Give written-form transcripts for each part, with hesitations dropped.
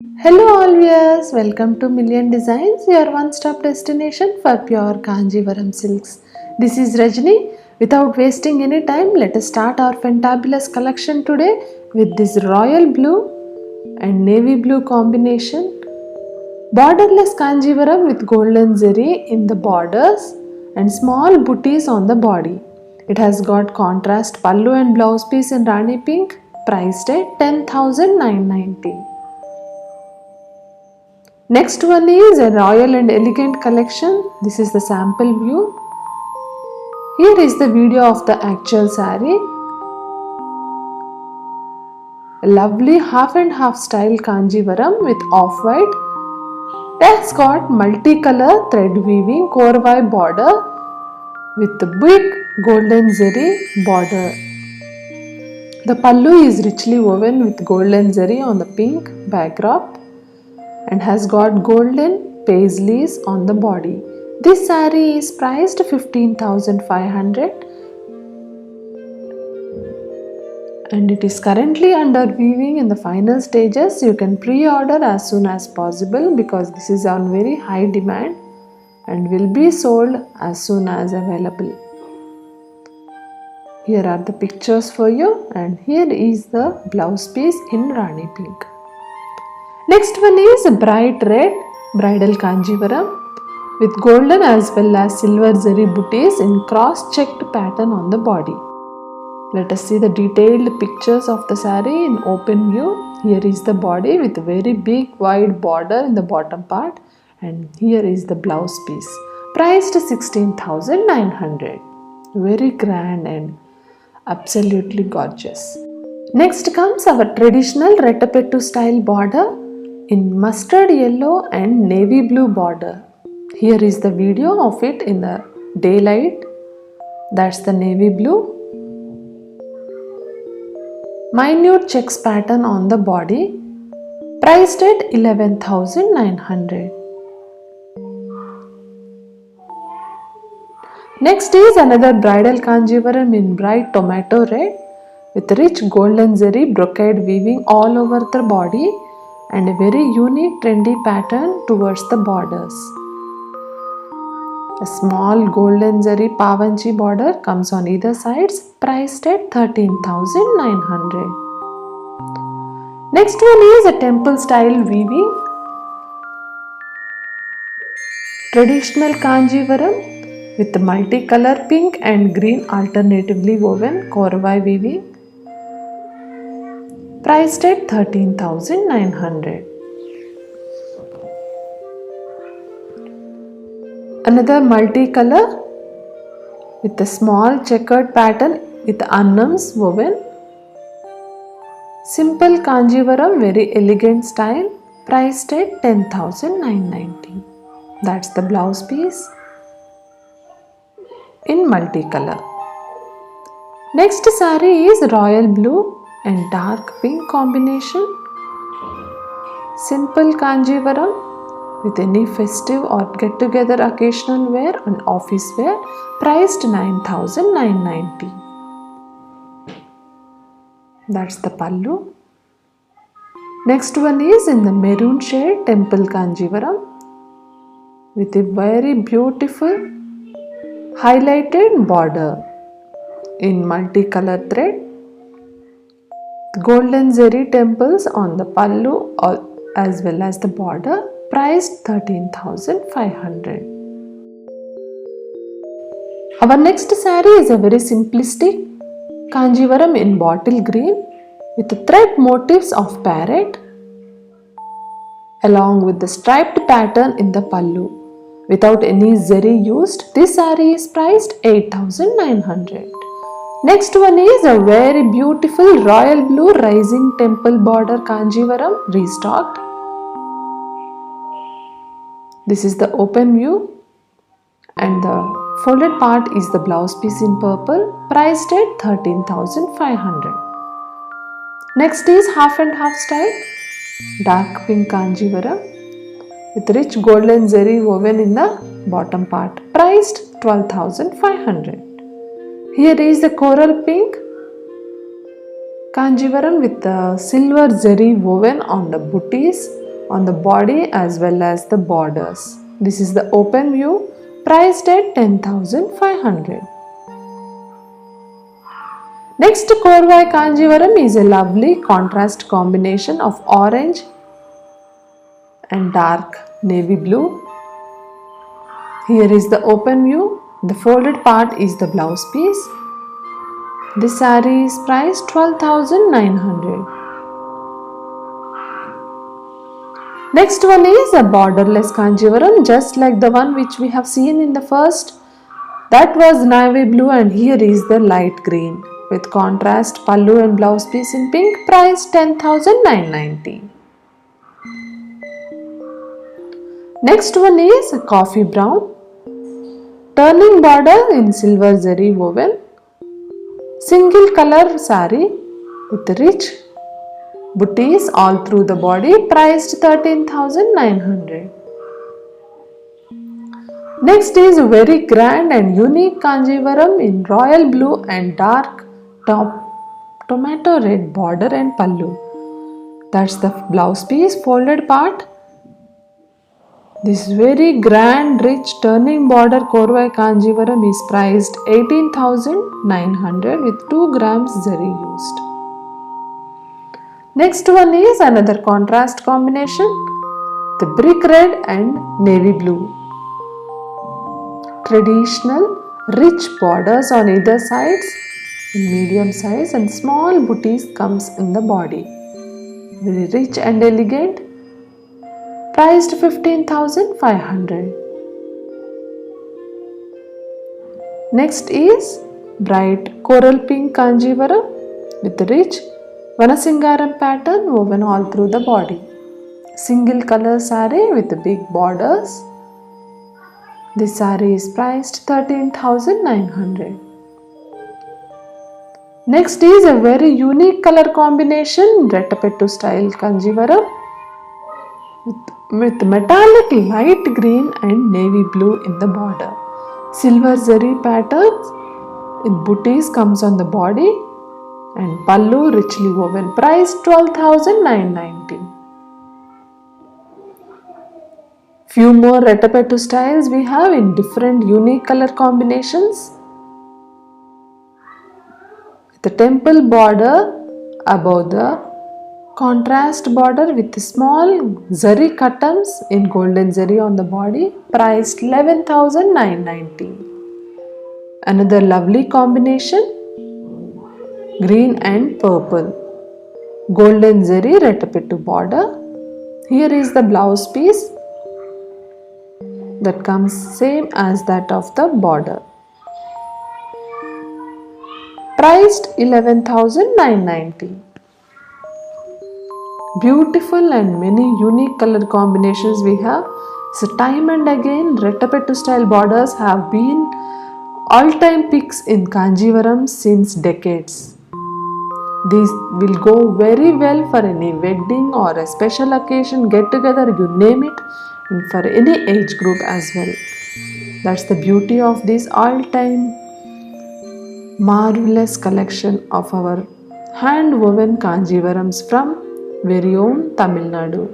Hello all viewers, welcome to Million Designs, your one-stop destination for pure Kanjivaram silks. This is Rajni. Without wasting any time, let us start our fantabulous collection today with this royal blue and navy blue combination. Borderless Kanjivaram with golden zari in the borders and small booties on the body. It has got contrast pallu and blouse piece in Rani pink, priced at 10,990. Next one is a royal and elegant collection. This is the sample view. Here is the video of the actual saree. A lovely half and half style Kanjivaram with off-white. It has got multicolor thread weaving korvai border with the big golden zari border. The pallu is richly woven with golden zari on the pink backdrop and has got golden paisleys on the body. This saree is priced 15,500 and it is currently under weaving in the final stages. You can pre-order as soon as possible because this is on very high demand and will be sold as soon as available. Here are the pictures for you and here is the blouse piece in Rani pink. Next one is a bright red bridal Kanjivaram with golden as well as silver zari booties in cross-checked pattern on the body. Let us see the detailed pictures of the saree in open view. Here is the body with a very big wide border in the bottom part and here is the blouse piece. Priced 16,900. Very grand and absolutely gorgeous. Next comes our traditional Rettapettu style border in mustard yellow and navy blue border. Here is the video of it in the daylight. That's the navy blue. Minute checks pattern on the body. Priced at 11,900. Next is another bridal Kanjivaram in bright tomato red with rich golden zari brocade weaving all over the body and a very unique trendy pattern towards the borders. A small golden zari pavanchi border comes on either sides, priced at 13,900. Next one is a temple style weaving. Traditional Kanjivaram with multicolor pink and green alternatively woven korvai weaving. Priced at 13,900. Another multicolor with a small checkered pattern with annams woven. Simple Kanjivaram, very elegant style, priced at 10,990. That's the blouse piece in multicolor. Next saree is royal blue and dark pink combination. Simple Kanjivaram with any festive or get together occasional wear and office wear, priced 9,990. That's the pallu. Next one is in the maroon shade temple Kanjivaram with a very beautiful highlighted border in multicolor thread. Golden zari temples on the pallu as well as the border, priced 13,500. Our next saree is a very simplistic Kanjivaram in bottle green with thread motifs of parrot along with the striped pattern in the pallu. Without any zari used, this saree is priced 8,900. Next one is a very beautiful royal blue rising temple border Kanjivaram restocked. This is the open view and the folded part is the blouse piece in purple, priced at 13,500. Next is half and half style dark pink Kanjivaram with rich golden zari woven in the bottom part, priced 12,500. Here is the coral pink Kanjivaram with the silver zari woven on the booties on the body as well as the borders. This is the open view, priced at 10,500. Next, Korvai Kanjivaram is a lovely contrast combination of orange and dark navy blue. Here is the open view. The folded part is the blouse piece. This saree is priced 12,900. Next one is a borderless Kanjivaram, just like the one which we have seen in the first. That was navy blue, and here is the light green with contrast pallu and blouse piece in pink, price 10,990. Next one is a coffee brown, turning border in silver zari woven, single color saree with rich booties all through the body, priced 13,900. Next is a very grand and unique Kanjivaram in royal blue and dark tomato red border and pallu. That's the blouse piece, folded part. This very grand, rich turning border Korvai Kanjivaram is priced 18,900 with 2 grams zari used. Next one is another contrast combination, the brick red and navy blue. Traditional, rich borders on either sides in medium size, and small booties comes in the body. Very rich and elegant, priced 15,500. Next is bright coral pink Kanjivaram with rich Vanasingaram pattern woven all through the body. Single color saree with big borders. This saree is priced 13,900. Next is a very unique color combination, Rettapettu style Kanjivaram with metallic light green and navy blue in the border. Silver zari patterns in booties comes on the body, and pallu richly woven, price 12,990. Few more Rettapettu styles we have in different unique color combinations. The temple border above the contrast border with small zari cuttams in golden zari on the body, priced 11,990. Another lovely combination, green and purple, golden zari Rettapettu border. Here is the blouse piece that comes same as that of the border, priced 11,990. Beautiful and many unique color combinations we have. So time and again Rettapettu style borders have been all-time picks in Kanjivaram since decades. These will go very well for any wedding or a special occasion, get together, you name it, and for any age group as well. That's the beauty of this all-time marvelous collection of our hand woven Kanjivarams from very own Tamil Nadu.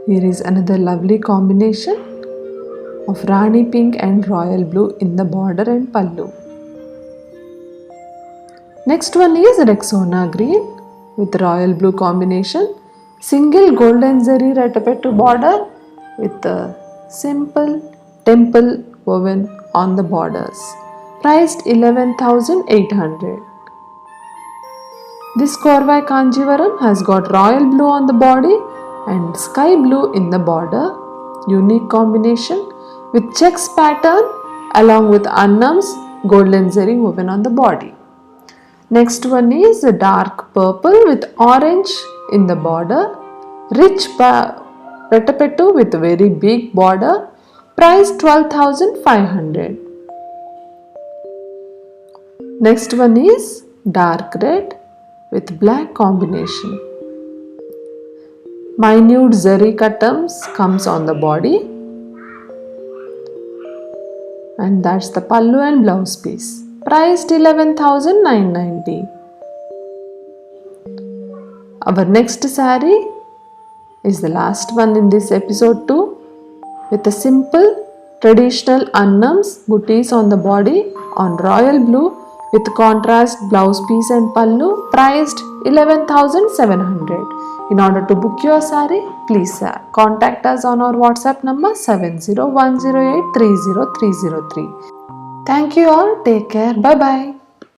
Here is another lovely combination of Rani pink and royal blue in the border and pallu. Next one is Rexona green with royal blue combination, single golden zari Rettapettu border with a simple temple woven on the borders, priced 11,800. This Korvai Kanjivaram has got royal blue on the body and sky blue in the border, unique combination with checks pattern along with Annam's golden zari woven on the body. Next one is a dark purple with orange in the border, rich Rettapettu with a very big border, price 12,500. Next one is dark red with black combination. Minute zari cuttams comes on the body, and that's the pallu and blouse piece, priced 11,990. Our next saree is the last one in this episode too, with a simple traditional Annam's booties on the body on royal blue with contrast blouse piece and pallu, priced 11,700. In order to book your saree, please contact us on our WhatsApp number 7010830303. Thank you all. Take care. Bye bye.